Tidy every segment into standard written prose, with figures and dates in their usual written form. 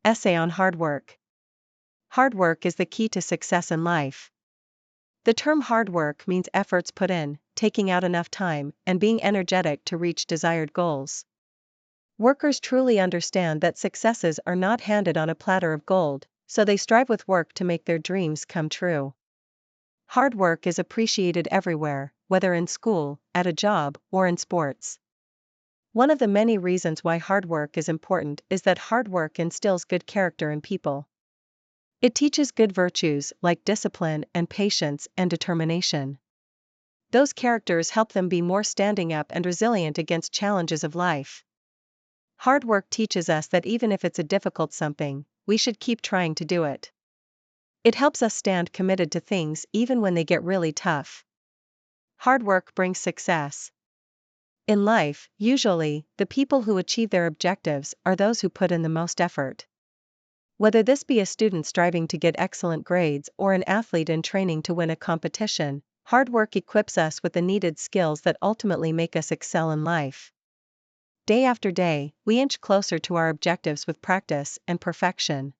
Essay on hard work. Hard work is the key to success in life. The term hard work means efforts put in, taking out enough time, and being energetic to reach desired goals. Workers truly understand that successes are not handed on a platter of gold, so they strive with work to make their dreams come true. Hard work is appreciated everywhere, whether in school, at a job, or in sports. One of the many reasons why hard work is important is that hard work instills good character in people. It teaches good virtues like discipline and patience and determination. Those characters help them be more standing up and resilient against challenges of life. Hard work teaches us that even if it's a difficult something, we should keep trying to do it. It helps us stand committed to things even when they get really tough. Hard work brings success. In life, usually, the people who achieve their objectives are those who put in the most effort. Whether this be a student striving to get excellent grades or an athlete in training to win a competition, hard work equips us with the needed skills that ultimately make us excel in life. Day after day, we inch closer to our objectives with practice and perfection.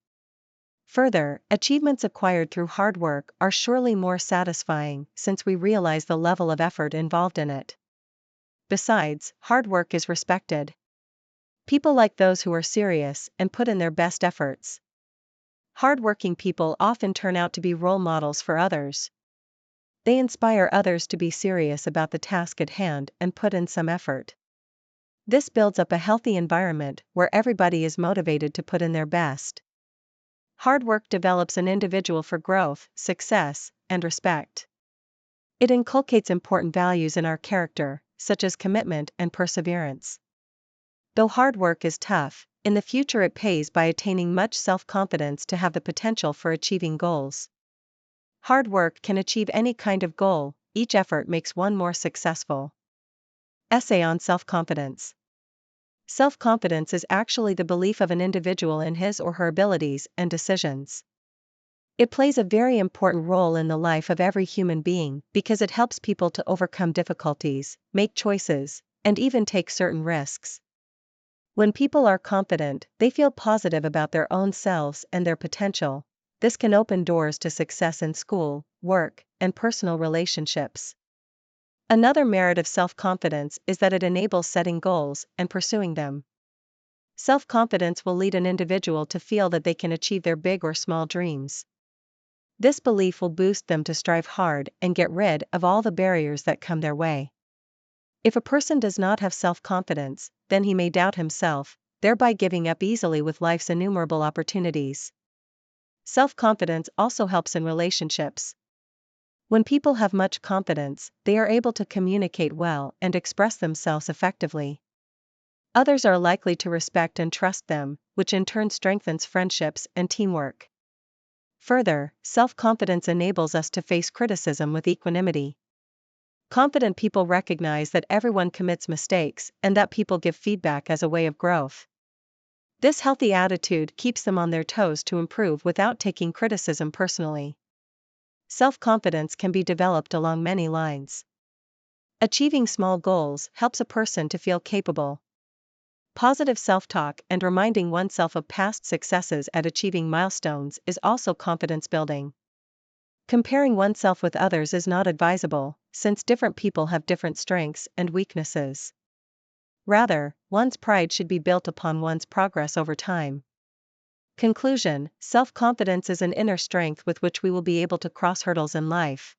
Further, achievements acquired through hard work are surely more satisfying since we realize the level of effort involved in it. Besides, hard work is respected. People like those who are serious and put in their best efforts. Hard-working people often turn out to be role models for others. They inspire others to be serious about the task at hand and put in some effort. This builds up a healthy environment where everybody is motivated to put in their best. Hard work develops an individual for growth, success, and respect. It inculcates important values in our character, such as commitment and perseverance. Though hard work is tough, in the future it pays by attaining much self-confidence to have the potential for achieving goals. Hard work can achieve any kind of goal, each effort makes one more successful. Essay on self-confidence. Self-confidence is actually the belief of an individual in his or her abilities and decisions. It plays a very important role in the life of every human being because it helps people to overcome difficulties, make choices, and even take certain risks. When people are confident, they feel positive about their own selves and their potential. This can open doors to success in school, work, and personal relationships. Another merit of self-confidence is that it enables setting goals and pursuing them. Self-confidence will lead an individual to feel that they can achieve their big or small dreams. This belief will boost them to strive hard and get rid of all the barriers that come their way. If a person does not have self-confidence, then he may doubt himself, thereby giving up easily with life's innumerable opportunities. Self-confidence also helps in relationships. When people have much confidence, they are able to communicate well and express themselves effectively. Others are likely to respect and trust them, which in turn strengthens friendships and teamwork. Further, self-confidence enables us to face criticism with equanimity. Confident people recognize that everyone commits mistakes and that people give feedback as a way of growth. This healthy attitude keeps them on their toes to improve without taking criticism personally. Self-confidence can be developed along many lines. Achieving small goals helps a person to feel capable. Positive self-talk and reminding oneself of past successes at achieving milestones is also confidence building. Comparing oneself with others is not advisable, since different people have different strengths and weaknesses. Rather, one's pride should be built upon one's progress over time. Conclusion: self-confidence is an inner strength with which we will be able to cross hurdles in life.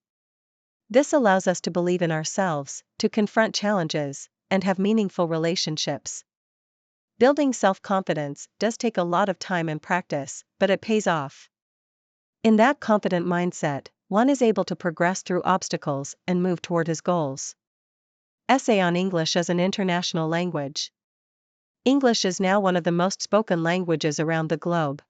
This allows us to believe in ourselves, to confront challenges, and have meaningful relationships. Building self-confidence does take a lot of time and practice, but it pays off. In that confident mindset, one is able to progress through obstacles and move toward his goals. Essay on English as an international language. English is now one of the most spoken languages around the globe.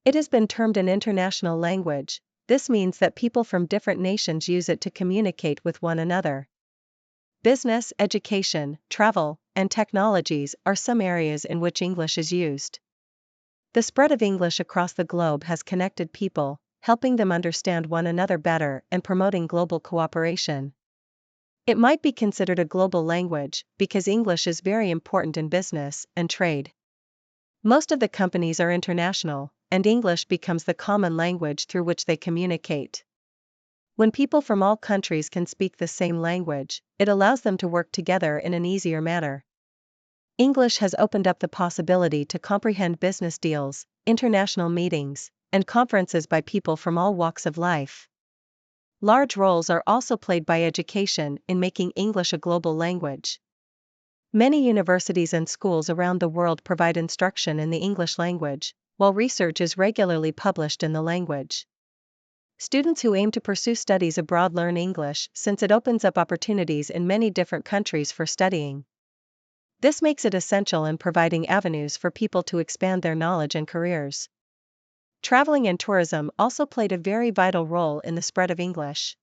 It has been termed an international language. This means that people from different nations use it to communicate with one another. Business, education, travel, and technologies are some areas in which English is used. The spread of English across the globe has connected people, helping them understand one another better and promoting global cooperation. It might be considered a global language because English is very important in business and trade. Most of the companies are international, and English becomes the common language through which they communicate. When people from all countries can speak the same language, it allows them to work together in an easier manner. English has opened up the possibility to comprehend business deals, international meetings, and conferences by people from all walks of life. Large roles are also played by education in making English a global language. Many universities and schools around the world provide instruction in the English language, while research is regularly published in the language. Students who aim to pursue studies abroad learn English since it opens up opportunities in many different countries for studying. This makes it essential in providing avenues for people to expand their knowledge and careers. Traveling and tourism also played a very vital role in the spread of English.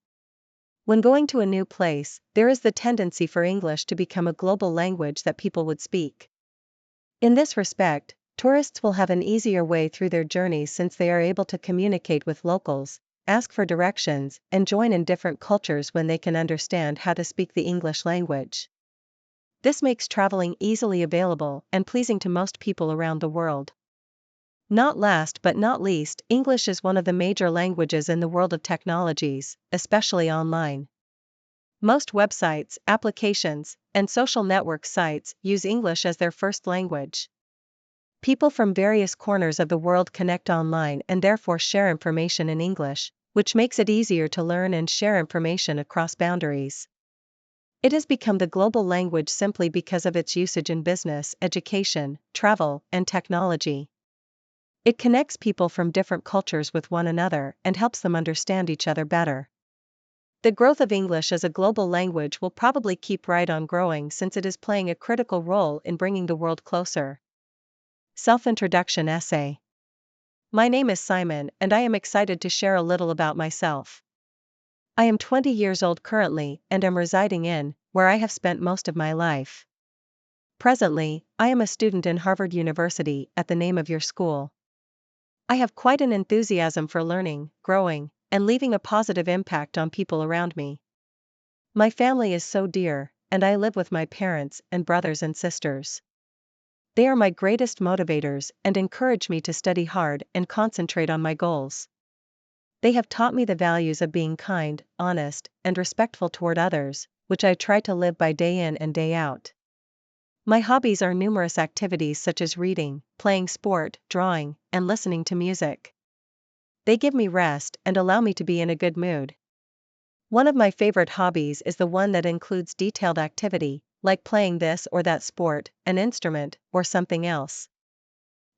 When going to a new place, there is the tendency for English to become a global language that people would speak. In this respect, tourists will have an easier way through their journeys since they are able to communicate with locals, ask for directions, and join in different cultures when they can understand how to speak the English language. This makes traveling easily available and pleasing to most people around the world. Not last but not least, English is one of the major languages in the world of technologies, especially online. Most websites, applications, and social network sites use English as their first language. People from various corners of the world connect online and therefore share information in English, which makes it easier to learn and share information across boundaries. It has become the global language simply because of its usage in business, education, travel, and technology. It connects people from different cultures with one another and helps them understand each other better. The growth of English as a global language will probably keep right on growing since it is playing a critical role in bringing the world closer. Self-introduction essay. My name is Simon and I am excited to share a little about myself. I am 20 years old currently and am residing in, where I have spent most of my life. Presently, I am a student in Harvard University at the name of your school. I have quite an enthusiasm for learning, growing, and leaving a positive impact on people around me. My family is so dear, and I live with my parents and brothers and sisters. They are my greatest motivators and encourage me to study hard and concentrate on my goals. They have taught me the values of being kind, honest, and respectful toward others, which I try to live by day in and day out. My hobbies are numerous activities such as reading, playing sport, drawing, and listening to music. They give me rest and allow me to be in a good mood. One of my favorite hobbies is the one that includes detailed activity, like playing this or that sport, an instrument, or something else.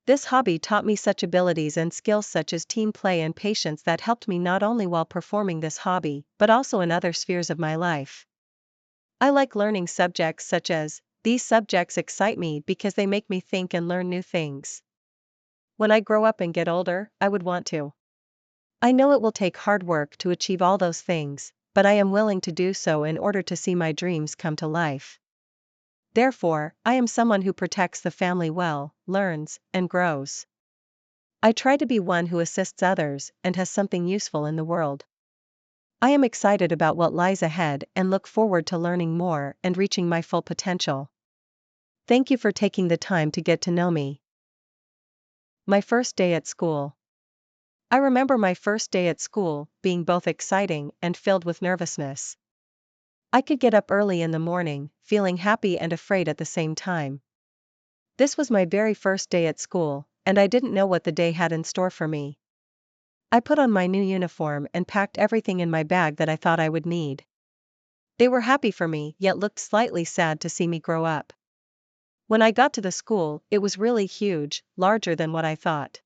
This hobby taught me such abilities and skills such as team play and patience that helped me not only while performing this hobby, but also in other spheres of my life. I like learning subjects such as, these subjects excite me because they make me think and learn new things. When I grow up and get older, I would want to. I know it will take hard work to achieve all those things, but I am willing to do so in order to see my dreams come to life. Therefore, I am someone who protects the family well, learns, and grows. I try to be one who assists others and has something useful in the world. I am excited about what lies ahead and look forward to learning more and reaching my full potential. Thank you for taking the time to get to know me. My first day at school. I remember my first day at school being both exciting and filled with nervousness. I could get up early in the morning, feeling happy and afraid at the same time. This was my very first day at school, and I didn't know what the day had in store for me. I put on my new uniform and packed everything in my bag that I thought I would need. They were happy for me, yet looked slightly sad to see me grow up. When I got to the school, it was really huge, larger than what I thought.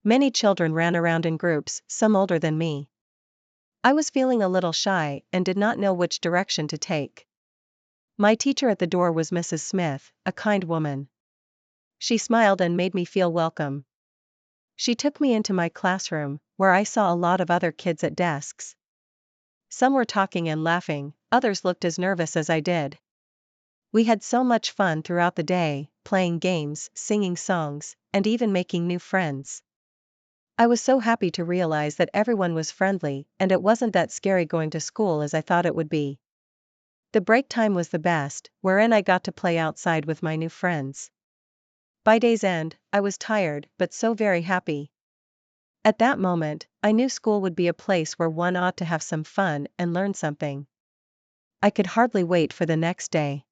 Many children ran around in groups, some older than me. I was feeling a little shy and did not know which direction to take. My teacher at the door was Mrs. Smith, a kind woman. She smiled and made me feel welcome. She took me into my classroom, where I saw a lot of other kids at desks. Some were talking and laughing, others looked as nervous as I did. We had so much fun throughout the day, playing games, singing songs, and even making new friends. I was so happy to realize that everyone was friendly and it wasn't that scary going to school as I thought it would be. The break time was the best, wherein I got to play outside with my new friends. By day's end, I was tired but so very happy. At that moment, I knew school would be a place where one ought to have some fun and learn something. I could hardly wait for the next day.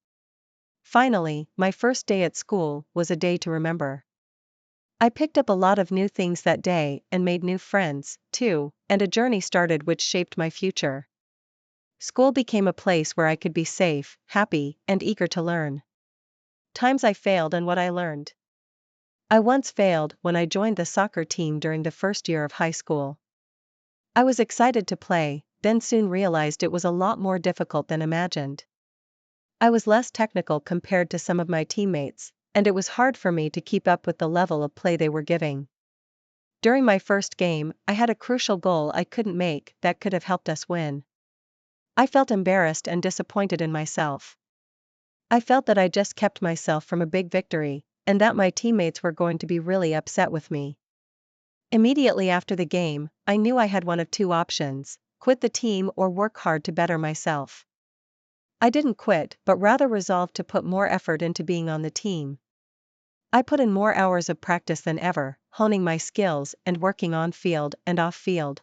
Finally, my first day at school was a day to remember. I picked up a lot of new things that day and made new friends, too, and a journey started which shaped my future. School became a place where I could be safe, happy, and eager to learn. Times I failed and what I learned. I once failed when I joined the soccer team during the first year of high school. I was excited to play, then soon realized it was a lot more difficult than imagined. I was less technical compared to some of my teammates, and it was hard for me to keep up with the level of play they were giving. During my first game, I had a crucial goal I couldn't make that could have helped us win. I felt embarrassed and disappointed in myself. I felt that I just kept myself from a big victory, and that my teammates were going to be really upset with me. Immediately after the game, I knew I had one of two options: quit the team or work hard to better myself. I didn't quit, but rather resolved to put more effort into being on the team. I put in more hours of practice than ever, honing my skills and working on field and off field.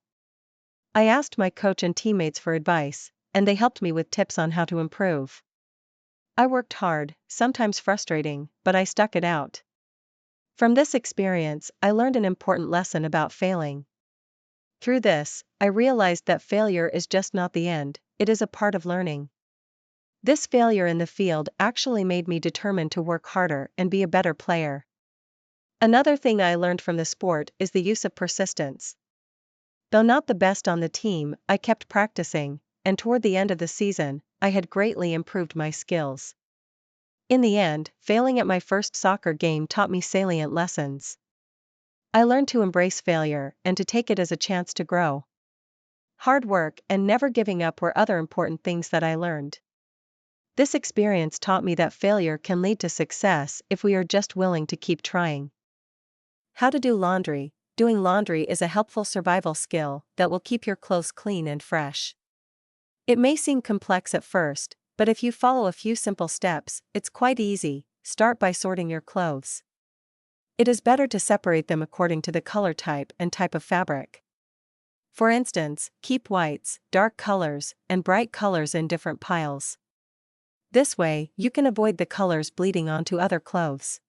I asked my coach and teammates for advice, and they helped me with tips on how to improve. I worked hard, sometimes frustrating, but I stuck it out. From this experience, I learned an important lesson about failing. Through this, I realized that failure is just not the end, it is a part of learning. This failure in the field actually made me determined to work harder and be a better player. Another thing I learned from the sport is the use of persistence. Though not the best on the team, I kept practicing, and toward the end of the season, I had greatly improved my skills. In the end, failing at my first soccer game taught me salient lessons. I learned to embrace failure and to take it as a chance to grow. Hard work and never giving up were other important things that I learned. This experience taught me that failure can lead to success if we are just willing to keep trying. How to do laundry. Doing laundry is a helpful survival skill that will keep your clothes clean and fresh. It may seem complex at first, but if you follow a few simple steps, it's quite easy. Start by sorting your clothes. It is better to separate them according to the color type and type of fabric. For instance, keep whites, dark colors, and bright colors in different piles. This way, you can avoid the colors bleeding onto other clothes.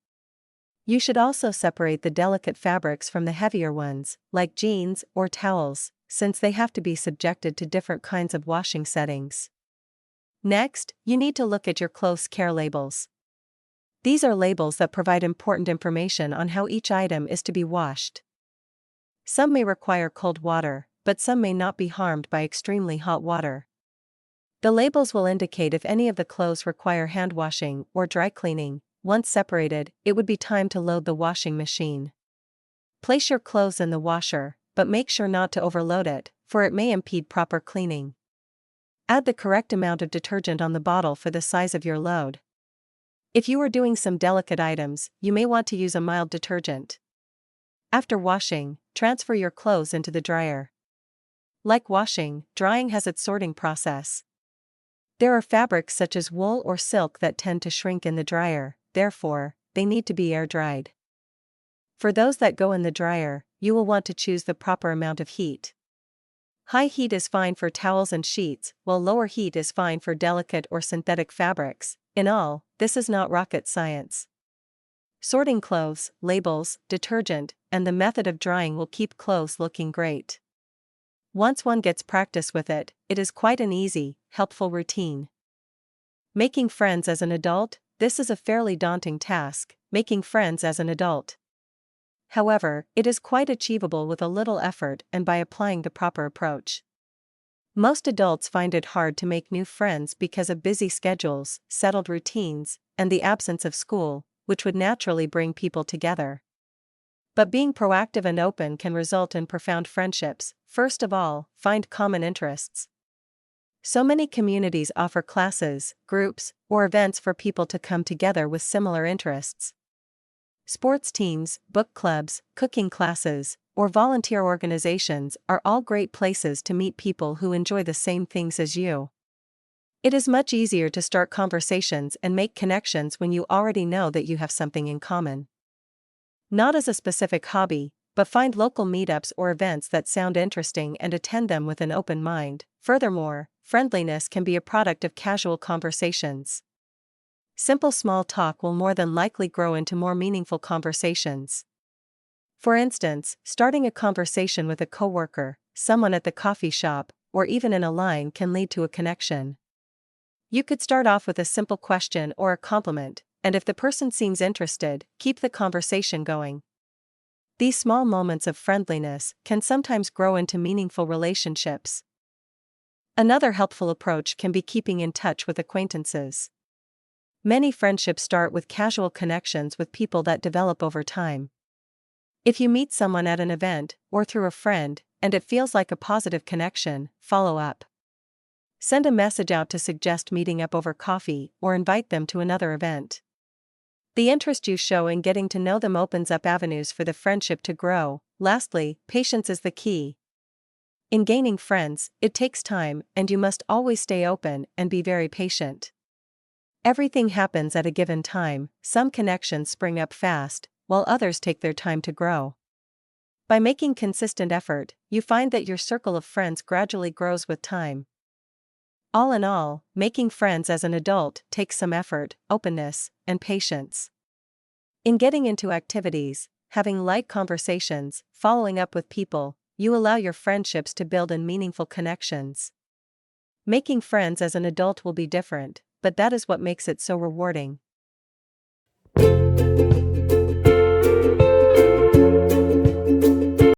You should also separate the delicate fabrics from the heavier ones, like jeans or towels, since they have to be subjected to different kinds of washing settings. Next, you need to look at your clothes care labels. These are labels that provide important information on how each item is to be washed. Some may require cold water, but some may not be harmed by extremely hot water. The labels will indicate if any of the clothes require hand washing or dry cleaning. Once separated, it would be time to load the washing machine. Place your clothes in the washer, but make sure not to overload it, for it may impede proper cleaning. Add the correct amount of detergent on the bottle for the size of your load. If you are doing some delicate items, you may want to use a mild detergent. After washing, transfer your clothes into the dryer. Like washing, drying has its sorting process. There are fabrics such as wool or silk that tend to shrink in the dryer, therefore, they need to be air-dried. For those that go in the dryer, you will want to choose the proper amount of heat. High heat is fine for towels and sheets, while lower heat is fine for delicate or synthetic fabrics. In all, this is not rocket science. Sorting clothes, labels, detergent, and the method of drying will keep clothes looking great. Once one gets practice with it, it is quite an easy, helpful routine. Making friends as an adult. This is a fairly daunting task, making friends as an adult. However, it is quite achievable with a little effort and by applying the proper approach. Most adults find it hard to make new friends because of busy schedules, settled routines, and the absence of school, which would naturally bring people together. But being proactive and open can result in profound friendships. First of all, find common interests. So many communities offer classes, groups, or events for people to come together with similar interests. Sports teams, book clubs, cooking classes, or volunteer organizations are all great places to meet people who enjoy the same things as you. It is much easier to start conversations and make connections when you already know that you have something in common. Not as a specific hobby, but find local meetups or events that sound interesting and attend them with an open mind. Furthermore, friendliness can be a product of casual conversations. Simple small talk will more than likely grow into more meaningful conversations. For instance, starting a conversation with a coworker, someone at the coffee shop, or even in a line can lead to a connection. You could start off with a simple question or a compliment, and if the person seems interested, keep the conversation going. These small moments of friendliness can sometimes grow into meaningful relationships. Another helpful approach can be keeping in touch with acquaintances. Many friendships start with casual connections with people that develop over time. If you meet someone at an event, or through a friend, and it feels like a positive connection, follow up. Send a message out to suggest meeting up over coffee or invite them to another event. The interest you show in getting to know them opens up avenues for the friendship to grow. Lastly, patience is the key. In gaining friends, it takes time, and you must always stay open and be very patient. Everything happens at a given time. Some connections spring up fast, while others take their time to grow. By making consistent effort, you find that your circle of friends gradually grows with time. All in all, making friends as an adult takes some effort, openness, and patience. In getting into activities, having light conversations, following up with people, you allow your friendships to build in meaningful connections. Making friends as an adult will be different, but that is what makes it so rewarding.